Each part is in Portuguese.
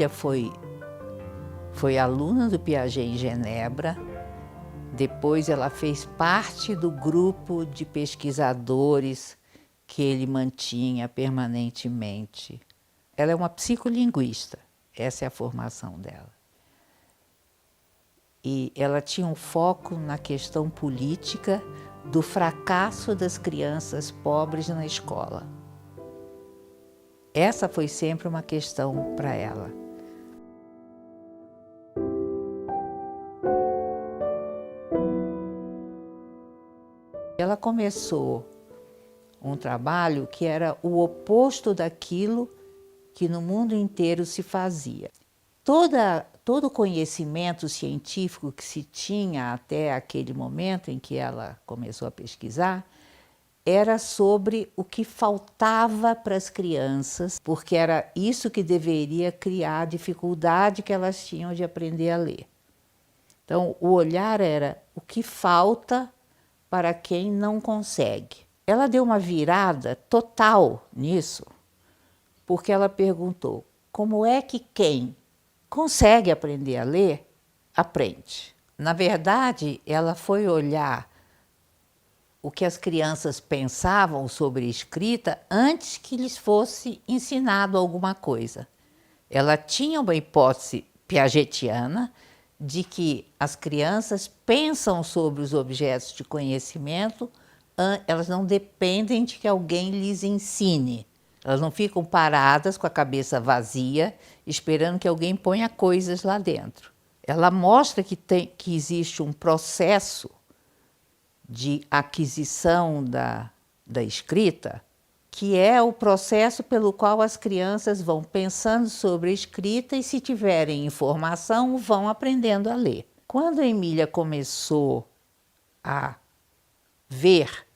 Emília foi aluna do Piaget em Genebra. Depois ela fez parte do grupo de pesquisadores que ele mantinha permanentemente. Ela é uma psicolinguista, essa é a formação dela. E ela tinha um foco na questão política do fracasso das crianças pobres na escola. Essa foi sempre uma questão para ela. Ela começou um trabalho que era o oposto daquilo que no mundo inteiro se fazia. Todo o conhecimento científico que se tinha até aquele momento em que ela começou a pesquisar era sobre o que faltava para as crianças, porque era isso que deveria criar a dificuldade que elas tinham de aprender a ler. Então, o olhar era o que falta para quem não consegue. Ela deu uma virada total nisso, porque ela perguntou: como é que quem consegue aprender a ler, aprende? Na verdade, ela foi olhar o que as crianças pensavam sobre escrita antes que lhes fosse ensinado alguma coisa. Ela tinha uma hipótese piagetiana de que as crianças pensam sobre os objetos de conhecimento, elas não dependem de que alguém lhes ensine. Elas não ficam paradas com a cabeça vazia, esperando que alguém ponha coisas lá dentro. Ela mostra que existe um processo de aquisição da escrita, que é o processo pelo qual as crianças vão pensando sobre a escrita e, se tiverem informação, vão aprendendo a ler. Quando a Emília começou a ver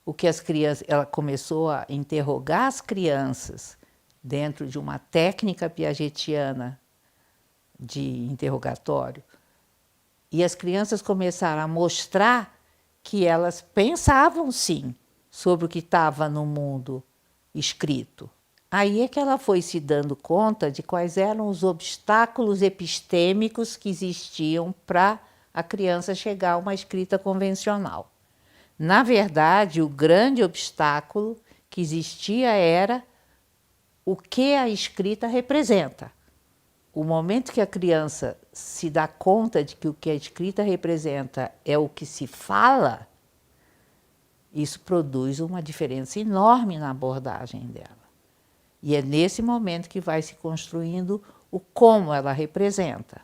o que as crianças, ela começou a interrogar as crianças dentro de uma técnica piagetiana de interrogatório, e as crianças começaram a mostrar que elas pensavam sim sobre o que estava no mundo escrito. Aí é que ela foi se dando conta de quais eram os obstáculos epistêmicos que existiam para a criança chegar a uma escrita convencional. Na verdade, o grande obstáculo que existia era o que a escrita representa. O momento que a criança se dá conta de que o que a escrita representa é o que se fala, isso produz uma diferença enorme na abordagem dela. E é nesse momento que vai se construindo o como ela representa.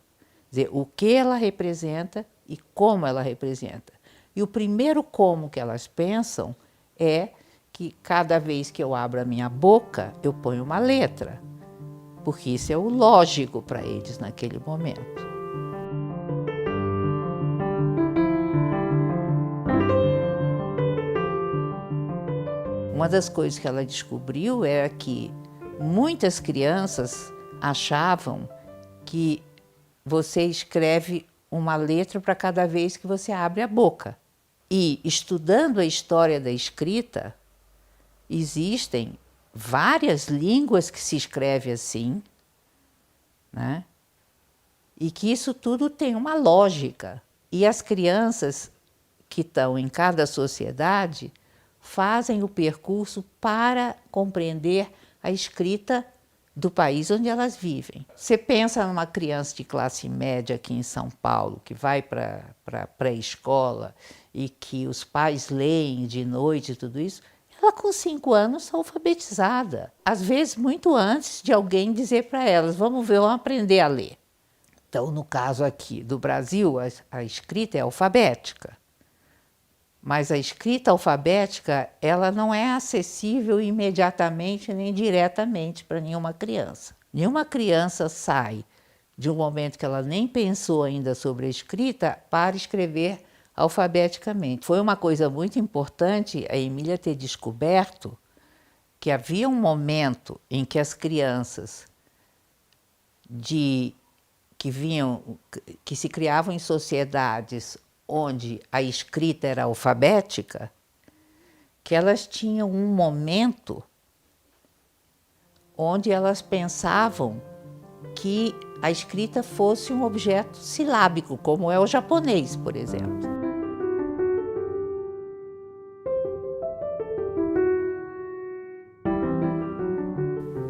Quer dizer, o que ela representa e como ela representa. E o primeiro como que elas pensam é que cada vez que eu abro a minha boca, eu ponho uma letra, porque isso é o lógico para eles naquele momento. Uma das coisas que ela descobriu era que muitas crianças achavam que você escreve uma letra para cada vez que você abre a boca. E, estudando a história da escrita, existem várias línguas que se escreve assim, né? E que isso tudo tem uma lógica. E as crianças que estão em cada sociedade fazem o percurso para compreender a escrita do país onde elas vivem. Você pensa numa criança de classe média aqui em São Paulo, que vai para a pré-escola e que os pais leem de noite e tudo isso, ela com 5 anos está alfabetizada. Às vezes muito antes de alguém dizer para elas: vamos ver, vamos aprender a ler. Então, no caso aqui do Brasil, a escrita é alfabética. Mas a escrita alfabética, ela não é acessível imediatamente nem diretamente para nenhuma criança. Nenhuma criança sai de um momento que ela nem pensou ainda sobre a escrita para escrever alfabeticamente. Foi uma coisa muito importante a Emília ter descoberto que havia um momento em que as crianças que se criavam em sociedades onde a escrita era alfabética, que elas tinham um momento onde elas pensavam que a escrita fosse um objeto silábico, como é o japonês, por exemplo.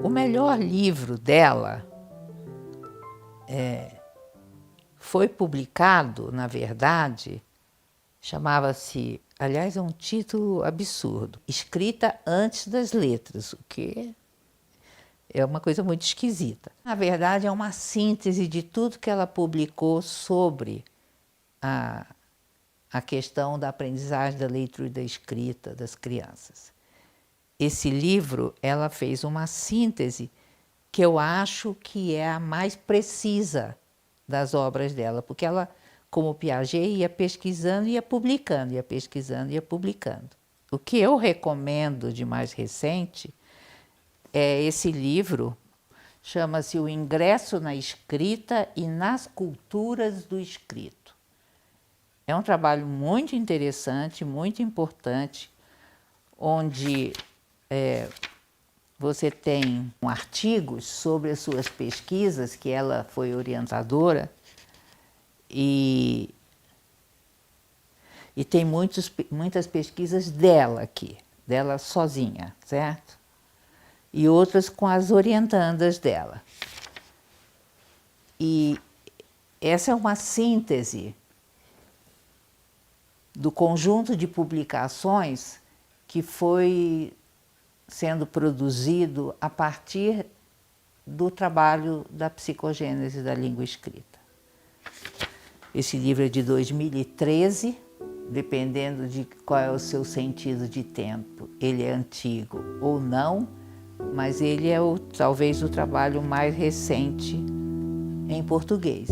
O melhor livro dela foi publicado, na verdade, chamava-se, aliás, é um título absurdo, Escrita Antes das Letras, o que é uma coisa muito esquisita. Na verdade, é uma síntese de tudo que ela publicou sobre a questão da aprendizagem da leitura e da escrita das crianças. Esse livro, ela fez uma síntese que eu acho que é a mais precisa das obras dela, porque ela, como Piaget, ia pesquisando e ia publicando, ia pesquisando e ia publicando. O que eu recomendo de mais recente é esse livro, chama-se O Ingresso na Escrita e nas Culturas do Escrito. É um trabalho muito interessante, muito importante, onde você tem artigos sobre as suas pesquisas, que ela foi orientadora, e tem muitas pesquisas dela aqui, dela sozinha, certo? E outras com as orientandas dela. E essa é uma síntese do conjunto de publicações que foi sendo produzido a partir do trabalho da psicogênese da língua escrita. Esse livro é de 2013, dependendo de qual é o seu sentido de tempo. Ele é antigo ou não, mas ele é talvez o trabalho mais recente em português.